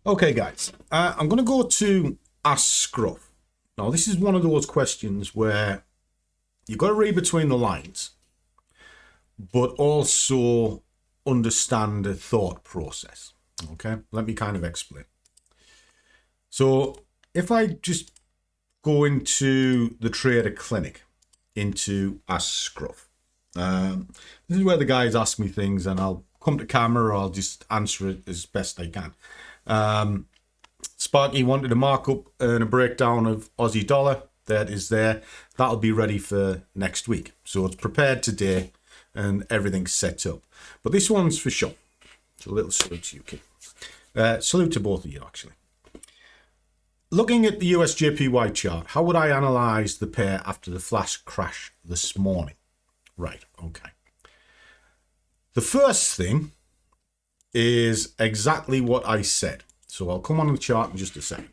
Okay, guys, I'm going to go to Ask Scruff. Now, this is one of those questions where you've got to read between the lines, but also understand the thought process. Okay, let me kind of explain. So if I just go into the Trader Clinic, into Ask Scruff, this is where the guys ask me things and I'll come to camera or I'll just answer it as best I can. Sparky wanted a markup and a breakdown of Aussie dollar. That is there. That'll be ready for next week. So it's prepared today and everything's set up. But this one's for sure. So a little salute to you, kid. Salute to both of you, actually. Looking at the USJPY chart, how would I analyze the pair after the flash crash this morning? Right, okay. The first thing is exactly what I said. So I'll come on the chart in just a second.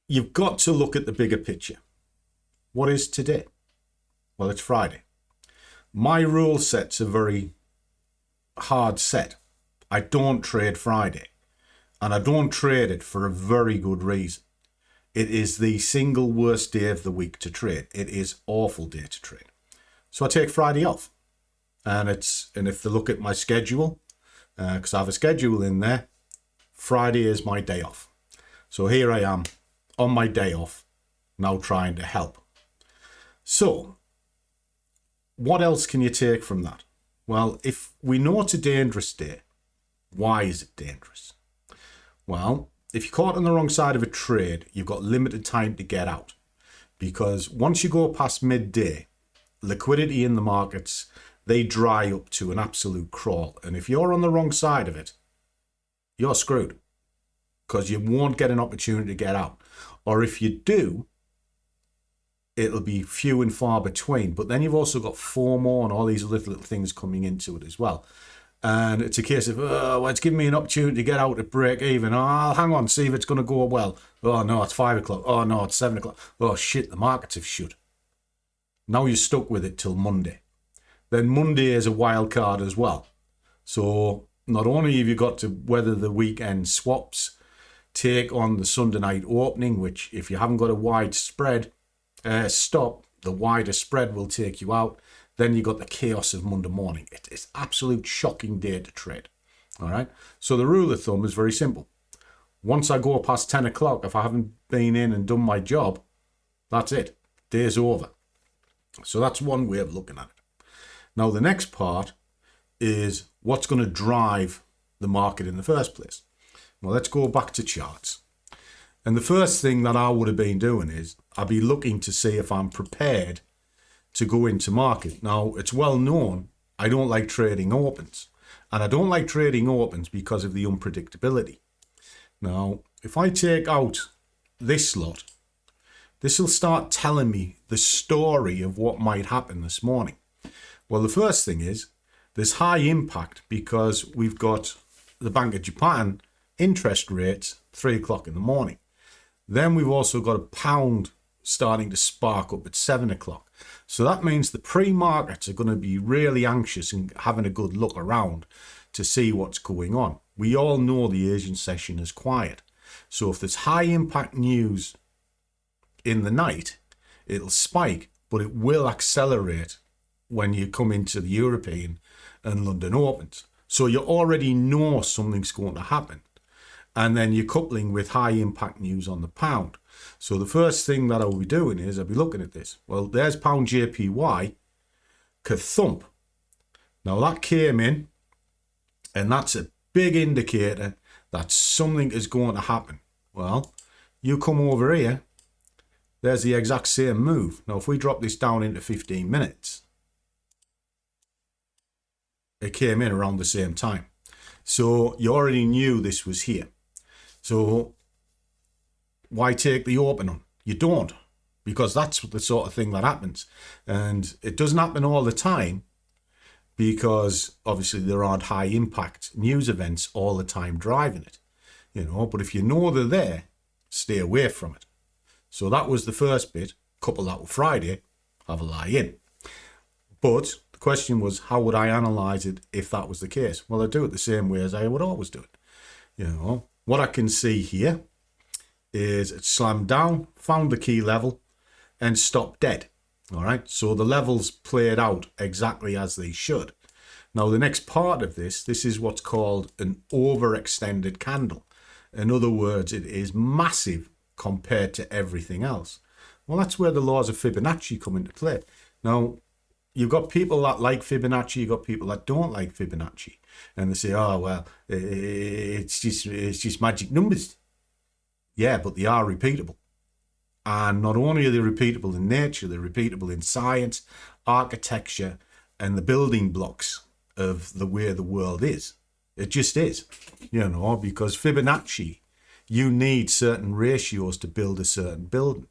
You've got to look at the bigger picture. What is today? Well, it's Friday. My rule set's a very hard set. I don't trade Friday. And I don't trade it for a very good reason. It is the single worst day of the week to trade. It is awful day to trade. So I take Friday off. And if they look at my schedule, because I have a schedule in there, Friday is my day off. So here I am on my day off, now trying to help. So what else can you take from that? Well, if we know it's a dangerous day, why is it dangerous? Well, if you're caught on the wrong side of a trade, you've got limited time to get out. Because once you go past midday, liquidity in the markets, they dry up to an absolute crawl. And if you're on the wrong side of it, you're screwed. Because you won't get an opportunity to get out. Or if you do, it'll be few and far between. But then you've also got FOMO and all these little things coming into it as well. And it's a case of, well, it's giving me an opportunity to get out at break even. Oh, I'll hang on, see if it's going to go well. Oh, no, it's 5 o'clock. Oh, no, it's 7 o'clock. Oh, shit, the markets have shut. Now you're stuck with it till Monday. Then Monday is a wild card as well. So not only have you got to weather the weekend swaps, take on the Sunday night opening, which if you haven't got a wide spread, stop, the wider spread will take you out. Then you got the chaos of Monday morning. It's absolute shocking day to trade. All right. So the rule of thumb is very simple. Once I go past 10 o'clock, if I haven't been in and done my job, that's it. Day's over. So that's one way of looking at it. Now, the next part is what's going to drive the market in the first place. Well, let's go back to charts. And the first thing that I would have been doing is I'd be looking to see if I'm prepared to go into market. Now, it's well known I don't like trading opens. And I don't like trading opens because of the unpredictability. Now, if I take out this lot, this will start telling me the story of what might happen this morning. Well, the first thing is there's high impact because we've got the Bank of Japan interest rates 3 o'clock in the morning. Then we've also got a pound starting to spark up at 7 o'clock. So that means the pre-markets are going to be really anxious and having a good look around to see what's going on. We all know the Asian session is quiet. So if there's high impact news in the night, it'll spike, but it will accelerate when you come into the European and London Opens. So you already know something's going to happen. And then you're coupling with high impact news on the pound. So the first thing that I'll be doing is I'll be looking at this. Well, there's pound JPY, ka-thump. Now that came in, and that's a big indicator that something is going to happen. Well, you come over here, there's the exact same move. Now, if we drop this down into 15 minutes, it came in around the same time. So you already knew this was here. So why take the open on? You don't, because that's the sort of thing that happens. And it doesn't happen all the time because obviously there aren't high impact news events all the time driving it, you know, but if you know they're there, stay away from it. So that was the first bit. Couple that with Friday, have a lie in. But the question was, how would I analyze it if that was the case? Well, I do it the same way as I would always do it. You know, what I can see here is it slammed down, found the key level, and stopped dead. All right, so the levels played out exactly as they should. Now, the next part of this is what's called an overextended candle. In other words, it is massive compared to everything else. Well, that's where the laws of Fibonacci come into play. Now, you've got people that like Fibonacci, you've got people that don't like Fibonacci. And they say, oh, well, it's just magic numbers. Yeah, but they are repeatable. And not only are they repeatable in nature, they're repeatable in science, architecture, and the building blocks of the way the world is. It just is, you know, because Fibonacci, you need certain ratios to build a certain building.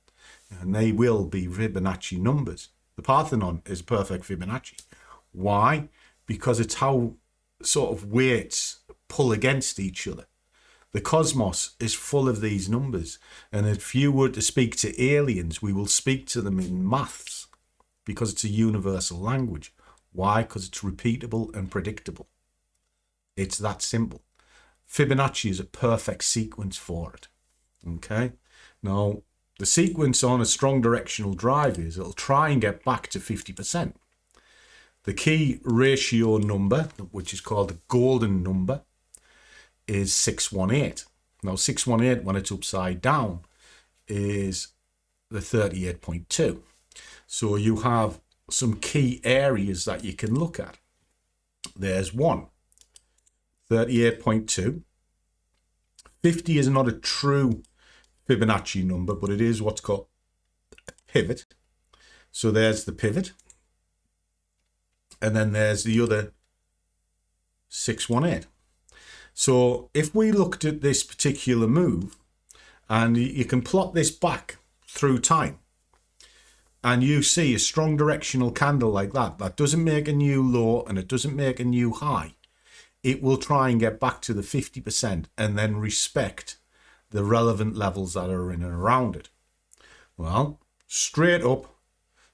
And they will be Fibonacci numbers. The Parthenon is perfect Fibonacci. Why? Because it's how sort of weights pull against each other. The cosmos is full of these numbers. And if you were to speak to aliens, we will speak to them in maths because it's a universal language. Why? Because it's repeatable and predictable. It's that simple. Fibonacci is a perfect sequence for it. Okay? Now, the sequence on a strong directional drive is it'll try and get back to 50%. The key ratio number, which is called the golden number, is 618. Now, 618, when it's upside down, is the 38.2. So you have some key areas that you can look at. There's one, 38.2. 50 is not a true Fibonacci number, but it is what's called a pivot. So there's the pivot. And then there's the other 618. So if we looked at this particular move, and you can plot this back through time, and you see a strong directional candle like that, that doesn't make a new low and it doesn't make a new high, it will try and get back to the 50% and then respect the relevant levels that are in and around it. Well, straight up,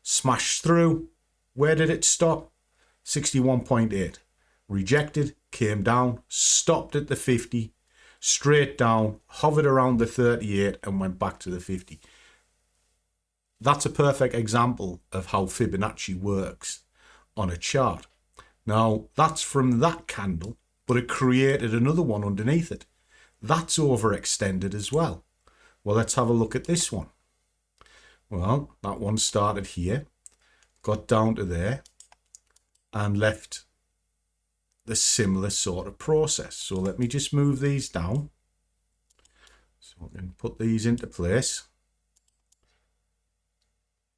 smashed through. Where did it stop? 61.8. Rejected, came down, stopped at the 50, straight down, hovered around the 38 and went back to the 50. That's a perfect example of how Fibonacci works on a chart. Now, that's from that candle, but it created another one underneath it. That's overextended as well. Well, let's have a look at this one. Well, that one started here, got down to there, and left the similar sort of process. So let me just move these down so I can put these into place.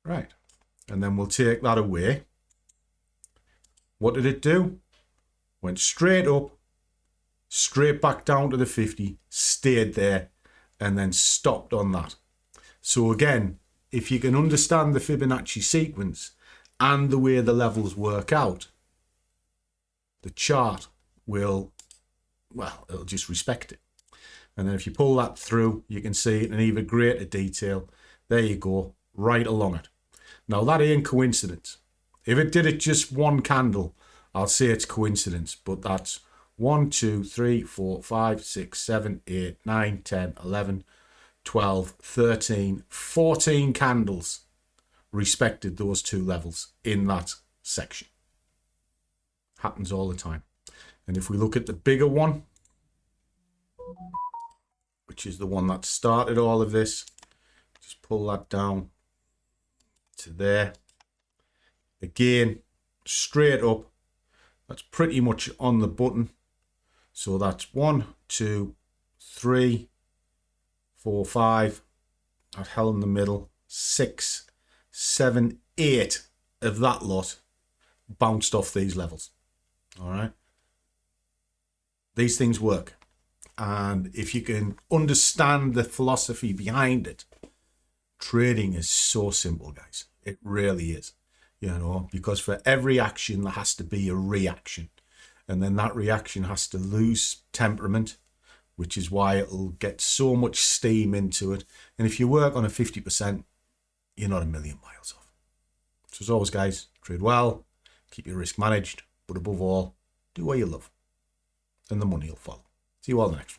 Right, and then we'll take that away. What did it do? Went straight up, straight back down to the 50, stayed there, and then stopped on that. So again, if you can understand the Fibonacci sequence and the way the levels work out, the chart will, well, it'll just respect it. And then if you pull that through, you can see it in even greater detail. There you go, right along it. Now, that ain't coincidence. If it did it just one candle, I'll say it's coincidence, but that's 1, 2, 3, 4, 5, 6, 7, 8, 9, 10, 11, 12, 13, 14 candles respected those two levels in that section. Happens all the time. And if we look at the bigger one, which is the one that started all of this, just pull that down to there. Again, straight up. That's pretty much on the button. So that's 1, 2, 3, 4, 5. That hell in the middle. 6, 7, 8 of that lot bounced off these levels. All right. These things work. And if you can understand the philosophy behind it, trading is so simple, guys. It really is. You know, because for every action, there has to be a reaction. And then that reaction has to lose temperament, which is why it'll get so much steam into it. And if you work on a 50%, you're not a million miles off. So as always, guys, trade well, keep your risk managed, but above all, do what you love, and the money will follow. See you all in the next one.